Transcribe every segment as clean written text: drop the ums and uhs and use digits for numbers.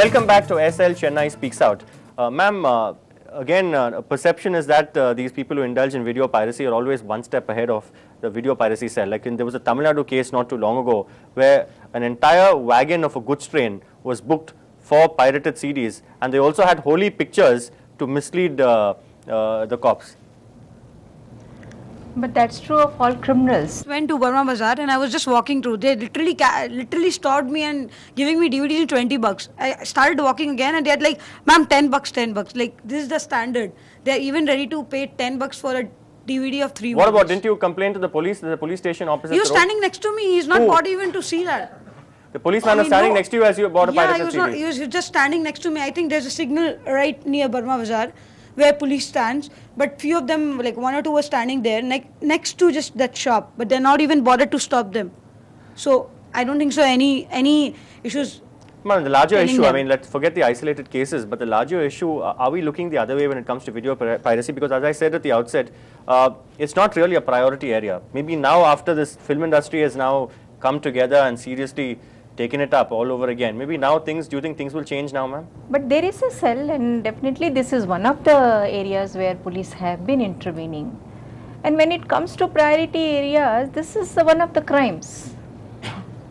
Welcome back to SL Chennai Speaks Out. Ma'am, again, perception is that these people who indulge in video piracy are always one step ahead of the video piracy cell. Like there was a Tamil Nadu case not too long ago where an entire wagon of a goods train was booked for pirated CDs, and they also had holy pictures to mislead the cops. But that's true of all criminals. Went to Burma Bazaar and I was just walking through. They literally stopped me and giving me DVDs in 20 bucks. I started walking again and they had like, ma'am, 10 bucks, 10 bucks. Like, this is the standard. They're even ready to pay 10 bucks for a DVD of 3 What movies. about, didn't you complain to the police station opposite? He was standing next to me. He's not bought even to see that. The policeman was standing next to you as you bought a pirated CD. He was just standing next to me. I think there's a signal right near Burma Bazaar where police stands, but few of them, like 1 or 2 were standing there next to just that shop, but they're not even bothered to stop them. So I don't think so any issues. Man, the larger issue, I mean, let's forget the isolated cases, but the larger issue, are we looking the other way when it comes to video piracy? Because as I said at the outset, it's not really a priority area. Maybe now after this film industry has now come together and seriously taken it up all over again, maybe now do you think things will change now, ma'am? But there is a cell, and definitely this is one of the areas where police have been intervening. And when it comes to priority areas, this is one of the crimes.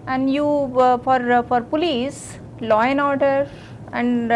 And for police, law and order and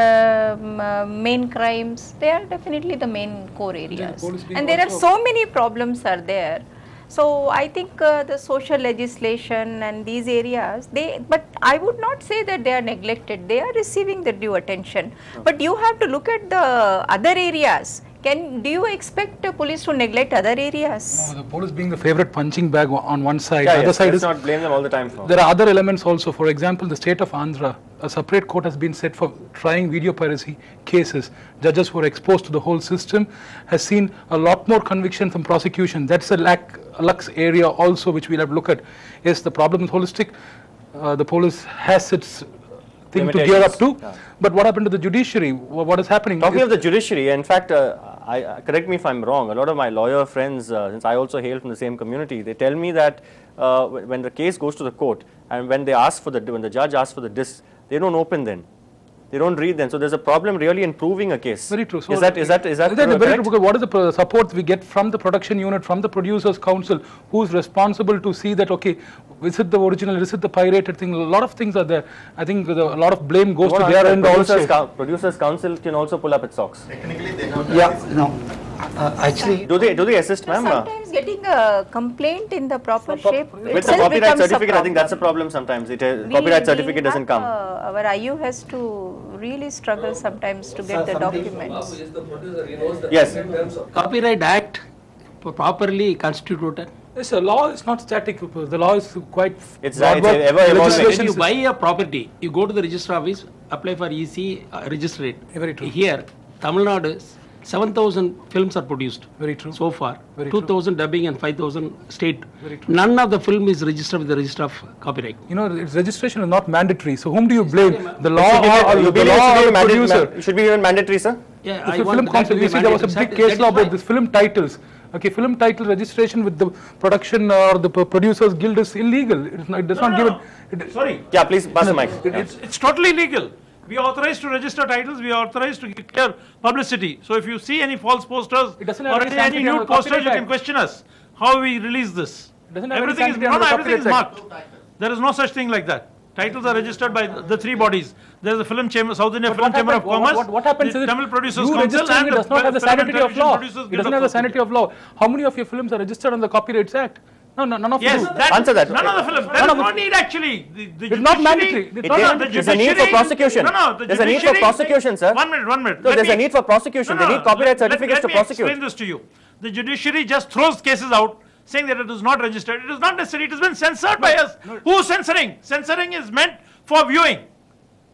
main crimes, they are definitely the main core areas. And there are so many problems are there. So I think the social legislation and these areas, but I would not say that they are neglected. They are receiving the due attention. But you have to look at the other areas. Do you expect the police to neglect other areas? No, the police being the favorite punching bag on one side. Yeah, the other side let's not blame them all the time for. There are other elements also. For example, the state of Andhra, a separate court has been set for trying video piracy cases. Judges who are exposed to the whole system has seen a lot more conviction from prosecution. That's a lux area also which we'll have to look at. Yes, the problem is holistic. The police has its thing to gear up to. Yeah. But what happened to the judiciary? What is happening? Talking of the judiciary, in fact, correct me if I'm wrong, a lot of my lawyer friends, since I also hail from the same community, they tell me that when the case goes to the court and when the judge asks for the disc, they don't open then. They don't read them. So there's a problem really in proving a case. Very true. So is that very true? Because what is the support we get from the production unit, from the producers council, who's responsible to see that, okay, is it the original, is it the pirated thing? A lot of things are there. I think a lot of blame goes to their end also. Producers council can also pull up its socks. Technically they have. Yeah, no. Actually, do they assist, ma'am? Sometimes getting a complaint in the proper shape. With the copyright certificate, I think that's a problem sometimes. Copyright certificate doesn't come. Our IU has to really struggle sometimes to get the documents. Yes. Copyright Act properly constituted. Yes, the law is not static. The law is quite. It's ever evolving. When you buy a property, you go to the register office, apply for EC, register it. Very true. Here, Tamil Nadu, 7,000 films are produced. Very true. So far, Very 2,000 dubbing and 5,000 state. Very true. None of the film is registered with the register of copyright. You know, its registration is not mandatory. So whom do you blame? The law or the producer? It should be even mandatory, sir. Yeah, if film council, you see, there was a big case law about this film titles. Okay, film title registration with the production or the producers guild is illegal. It does not give it. Sorry. Yeah, please pass the mic. It's totally legal. We are authorized to register titles. We are authorized to clear publicity. So if you see any false posters or any nude posters, you can question us. How we release this? Everything is marked. There is no such thing like that. Titles are registered by the 3 bodies. There is the Film Chamber, South Indian Film Chamber of Commerce. What happens the is Tamil Producers you Council, registering and it does not have the sanity of law. It doesn't have the sanity of of law. How many of your films are registered on the Copyrights Act? No, none of yes, you. Answer that. None of the films. There is no need actually. It's not mandatory. There's a need for prosecution. There's a need for prosecution, sir. One minute. No, there's a need for prosecution. They need copyright certificates to prosecute. Let me explain this to you. The judiciary just throws cases out saying that it is not registered. It is not necessary. It has been censored by us. Who is censoring? Censoring is meant for viewing,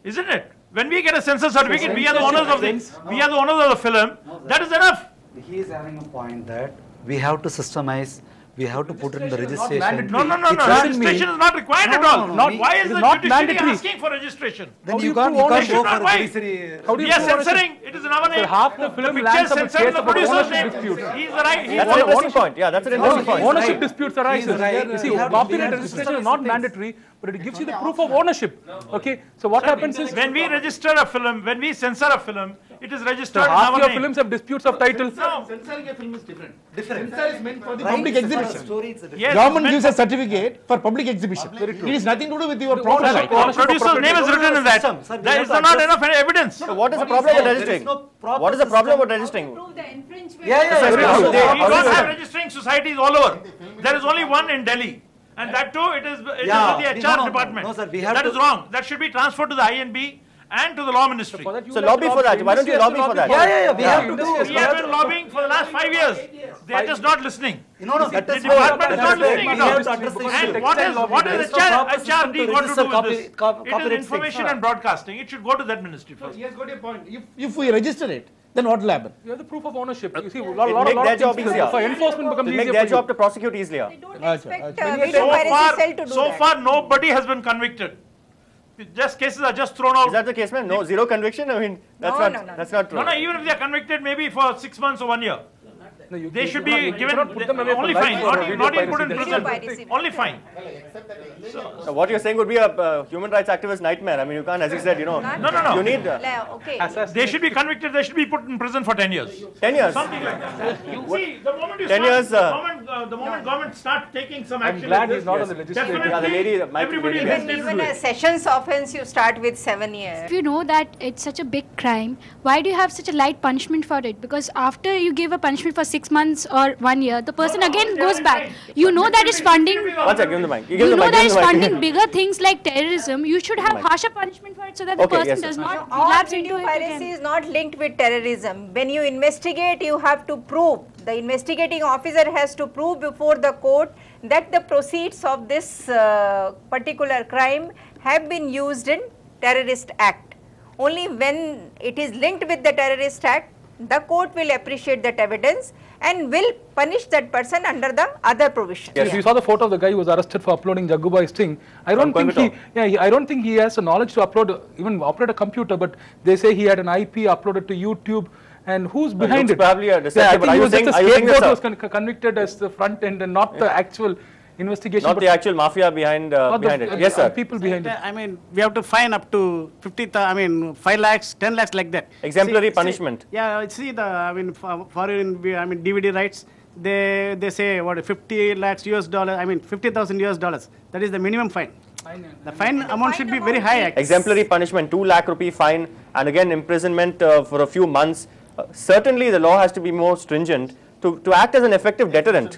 isn't it? When we get a censor certificate, we are the owners of the film. That is enough. He is having a point that we have to systemize We have to put it in the registration. No. Registration is not required at all. Why is the judiciary asking for registration? Then you can't go for why? judiciary. We are censoring. It is in our name. Half the film picture lands up censored in case the about producer's ownership name. disputes. He's the right. That's an interesting point. Yeah, that's an interesting point. Ownership disputes arise. right. You see, We have to- copyright we have to registration is list not things. mandatory, but it gives you the proof of ownership. Okay, so what happens is When we register a film, when we censor a film, it is registered in half our your name. films have disputes of title. No. Censoring a film is different. Different. Censor is meant for the Right, public it's a exhibition. story, it's a different- Yes, Government meant gives a certificate for public exhibition. It is nothing to do with your proper ownership. right. Producer's name is written in that. Sir, we There have is to not address- enough evidence. So what is the problem with There is registering? no proper What is the problem with system. registering? Prove the infringement. Yeah, yeah, Precisely. yeah. How do they- We how do don't they- have registering societies all over. There is only one in Delhi. And that too, it is with the HR department. No, sir, we have That to- is wrong. That should be transferred to the INB and to the law ministry. So lobby for that. Why don't you lobby for that? Yeah, we have to do. We have been lobbying for the last 5 years. They are just not listening. No, that The is department is why- not that is listening why at we have all. to address the issue. And what is There is no proper system HRD to got to register do with this? copyright It is things. information and broadcasting. It should go to that ministry first. He has got a point. If we register it, then what will happen? You have the proof of ownership. You see, a It lot make their of job things easier. for enforcement becomes It'll make easier their for job you. to prosecute easier. They don't Acha, expect acha. video piracy cell to do So that. far, nobody has been convicted. Just cases are just thrown out. Is that the case, man? No, zero conviction? I mean, that's No, not no. that's not true. No, even if they are convicted, maybe for 6 months or 1 year. No, you They should cannot- be you given cannot put them away for only life fine, for not video even put in piracy. prison. Piracy. Only fine. So what you're saying would be a human rights activist nightmare. I mean, you can't, as you said, No. you need Okay. They should be convicted. They should be put in prison for 10 years. 10 years. Something like that. See, the moment you 10 start, years, the moment government start taking some action, glad like he's not this, on the legislature. definitely Yeah, the lady, Mike, everybody lady, will yes. hesitate to Even do a it. sessions offense, you start with 7 years. If you know that it's such a big crime, why do you have such a light punishment for it? Because after you give a punishment for 6 months or 1 year, the person again goes back. You know that it's funding. One second, give him the mic. You know that it's funding bigger things like terrorism. You should have harsher punishment for it so that the Okay, person yes, does sir. not All relapse video into it piracy again. is not linked with terrorism. When you investigate, you have to prove. The investigating officer has to prove before the court that the proceeds of this particular crime have been used in terrorist act. Only when it is linked with the terrorist act, the court will appreciate that evidence and will punish that person under the other provision. If you saw the photo of the guy who was arrested for uploading Jaggubai Sting, I don't think I don't think he has the knowledge to upload, even operate a computer, but they say he had an IP uploaded to YouTube. And who's behind it? Probably a I deceptive, think but are he you was just saying, a are you saying this, scapegoat who was convicted as the front end and not the actual investigation. Not the actual mafia behind it. Yes, sir. People behind it. I mean, we have to fine up to 5 lakhs, 10 lakhs like that. Exemplary punishment. Yeah, see foreign DVD rights, they say what 50 lakhs US dollars, $50,000 US. That is the minimum fine. The fine amount should be very high. Exemplary punishment, 2 lakh rupee fine, and again imprisonment for a few months. Certainly, the law has to be more stringent to act as an effective deterrent.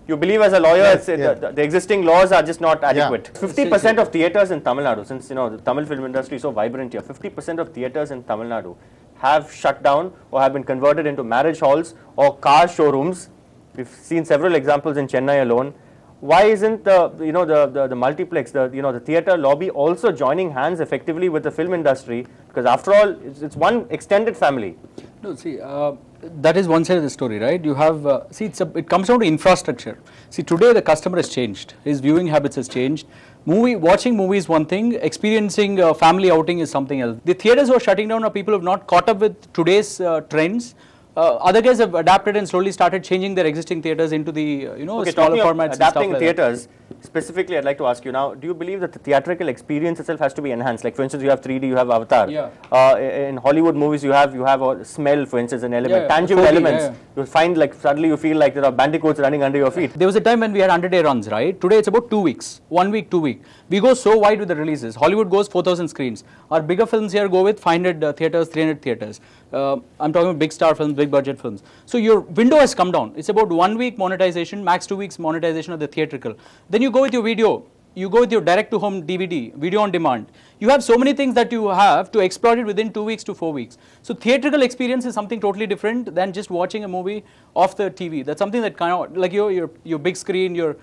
You believe as a lawyer, the existing laws are just not adequate. 50% of theatres in Tamil Nadu, since the Tamil film industry is so vibrant here, 50% of theatres in Tamil Nadu have shut down or have been converted into marriage halls or car showrooms. We've seen several examples in Chennai alone. Why isn't the multiplex, the theatre lobby also joining hands effectively with the film industry? Because after all, it's one extended family. No, see, that is one side of the story, right? You have, it comes down to infrastructure. See, today the customer has changed. His viewing habits has changed. Watching movies is one thing, experiencing family outing is something else. The theatres who are shutting down are people who have not caught up with today's trends. Other guys have adapted and slowly started changing their existing theatres into the smaller formats. Adapting and stuff like theatres, specifically I'd like to ask you now, do you believe that the theatrical experience itself has to be enhanced? Like for instance, you have 3D, you have Avatar. Yeah. In Hollywood movies, you have a smell, for instance, an element, tangible 4D, elements. You find like suddenly you feel like there are bandicoots running under your feet. There was a time when we had 100-day runs, right? Today it's about 2 weeks, 1 week, 2 weeks. We go so wide with the releases. Hollywood goes 4,000 screens. Our bigger films here go with 500 theatres, 300 theatres. I'm talking about big star films, big budget films. So your window has come down. It's about 1 week monetization, max 2 weeks monetization of the theatrical. Then you go with your video. You go with your direct-to-home DVD, video on demand. You have so many things that you have to exploit it within 2 weeks to 4 weeks. So theatrical experience is something totally different than just watching a movie off the TV. That's something that kind of, like your big screen, your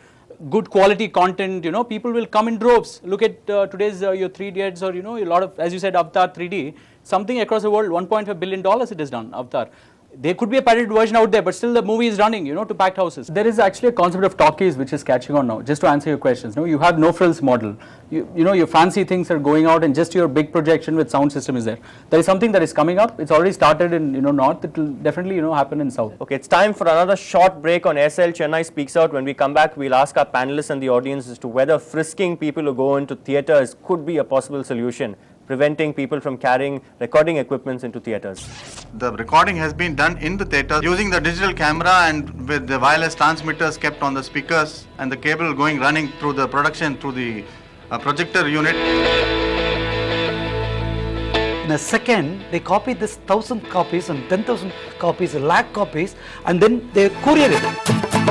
good quality content, people will come in droves. Look at today's your 3 Idiots or, a lot of, as you said, Avatar 3D. Something across the world, $1.5 billion it has done, Avatar. There could be a pirated version out there, but still the movie is running, you know, to packed houses. There is actually a concept of talkies which is catching on now. Just to answer your questions, you have no frills model. You know, your fancy things are going out, and just your big projection with sound system is there. There is something that is coming up. It's already started in north. It will definitely happen in south. Okay, it's time for another short break on SL Chennai Speaks Out. When we come back, we'll ask our panelists and the audience as to whether frisking people who go into theatres could be a possible solution, preventing people from carrying recording equipments into theatres. The recording has been done in the theatre using the digital camera and with the wireless transmitters kept on the speakers and the cable running through the production through the projector unit. In a second, they copy this 1,000 copies and 10,000 copies, a lakh copies, and then they courier it.